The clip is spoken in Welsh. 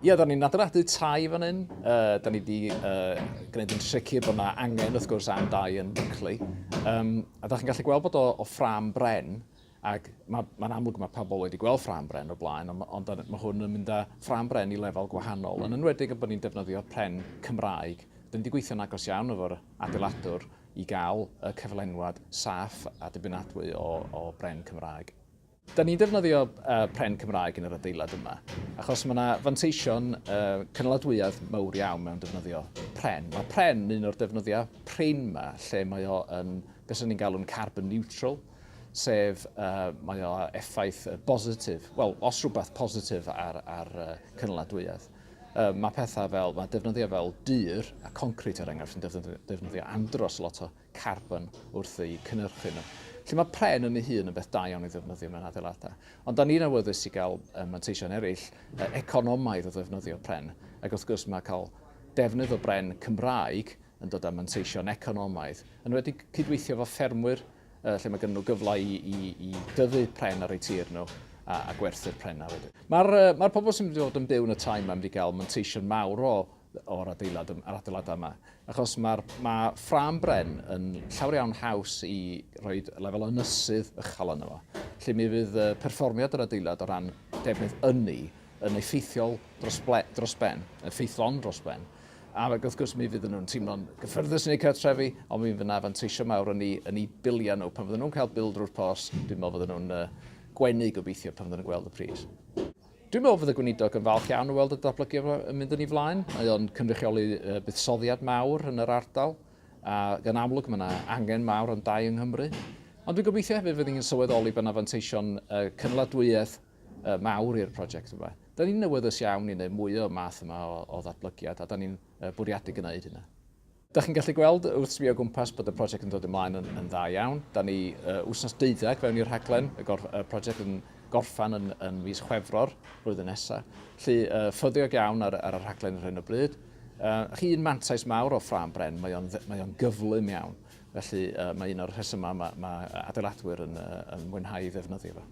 Ie, da ni'n adeiladu tai fan hyn. Da ni wedi gwneud yn sicr bod yna angen wrth gwrs am dau yn Buckley. A da chi'n gallu gweld bod o ffram bren, ac mae'n amlwg mae pobl wedi gweld ffram bren o blaen, ond mae hwn yn mynd â ffram bren i lefel gwahanol. Yn enwedig bod ni'n defnyddio pren Cymraeg. Da ni wedi gweithio'n agos iawn efo'r adeiladwr i gael y cyflenwad saff a dibynadwy o bren Cymraeg. Da ni'n defnyddio pren Cymraeg yn yr adeilad yma, achos mae yna fanteision cynaladwyedd mawr iawn mewn defnyddio pren. Mae pren yn un o'r defnyddiau prin yma, lle mae o yn beth sy'n ni'n galw yn carbon neutral, sef mae o effaith positif, wel, os rhywbeth positif ar cynaladwyedd. Mae pethau fel, mae defnyddio fel dyr a concrit er enghraifft yn defnyddio andros lot o carbon wrth ei cynnyrchu nhw. Felly mae pren yn ei hun yn beth da iawn i ddefnyddio mewn adeiladau. Ond da ni'n awyddus i gael manteision eraill economaidd o ddefnyddio pren. Ac wrth gwrs mae cael defnydd o bren Cymraeg yn dod â manteision economaidd. Yn wedi cydweithio efo ffermwyr lle mae gen nhw gyfle i dyfu pren ar eu tir nhw a gwerthu'r pren na wedyn. Mae'r pobl sy'n dod yn byw yn y tai yma yn wedi cael manteision mawr o'r adeiladau yma. Achos mae ffram bren yn llawer iawn haws i roi lefel ynysydd uchel yno fo. Lle mi fydd perfformiad yr adeilad o ran defnydd ynni yn effeithiol dros ben, effeithlon dros ben. A wrth gwrs mi fydd nhw'n teimlo'n gyffyrddus yn eu cartrefi, ond mi fydd yna fanteisio mawr yn eu bilia nhw. Pan fydden nhw'n cael bil drwy'r post, dwi'n meddwl fydden nhw'n gwenu gobeithio pan fydden nhw'n gweld y pris. Dwi'n meddwl fydd y gweinidog yn falch iawn o weld y datblygu yn mynd yn ei flaen. Mae o'n cynrychioli buddsoddiad mawr yn yr ardal, a gan amlwg mae yna angen mawr o'n dau yng Nghymru. Ond dwi'n gobeithio hefyd fydd ni'n sylweddoli bod yna fanteision cynaladwyedd mawr i'r prosiect yma. Da ni'n awyddus iawn i wneud mwy o math yma o ddatblygiad, a da ni'n bwriadu gwneud hynna. Da chi'n gallu gweld wrth sbio gwmpas bod y prosiect yn dod ymlaen yn dda iawn. Da ni wythnos 12 fewn i'r rhaglen, y prosiect yn gorffan yn mis Chwefror blwyddyn nesaf. Felly ffyddiog iawn ar y rhaglen ar hyn o bryd. Un mantais mawr o ffram bren, mae o'n gyflym iawn. Felly mae un o'r rhesymau mae adeiladwyr yn mwynhau ddefnyddio fo.